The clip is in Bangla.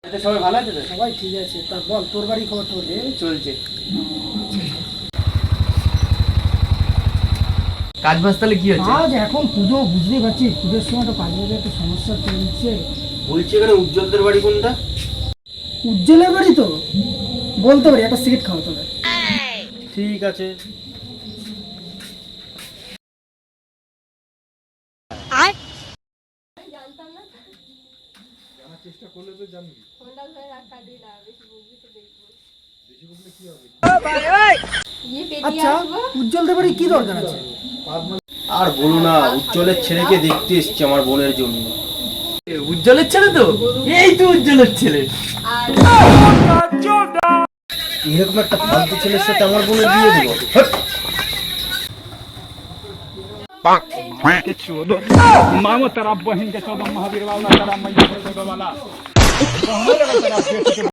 এতে সবাই ভালো আছে তো? সবাই ঠিক আছে। তা বল তোর বাড়ি খবর তোর? এই চলছে। কাজ বাজ তাহলে কি হচ্ছে? আজ এখন পুজো, বুঝতেই পারছিস, পুজোর সময় তো কাজ বাজে একটু সমস্যা চলছে। বলছি এখানে উজ্জ্বলদের বাড়ি কোনটা? উজ্জ্বলের বাড়ি তো বলতে পারি, একটা সিগারেট খাওয়াতে হবে। ঠিক আছে। আচ্ছা, উজ্জ্বলদের বাড়ি কি দরকার আছে? আর বলো না, উজ্জ্বলের ছেলেকে দেখতে এসছি আমার বোনের জন্য। উজ্জ্বলের ছেলে তো? এই তো উজ্জ্বলের ছেলে। এরকম একটা ফালতু ছেলের সাথে আমার বোনের বিয়ে দেবো? मामो तेरा बहन के 14 महावीर वाला तेरा मैया के 14 वाला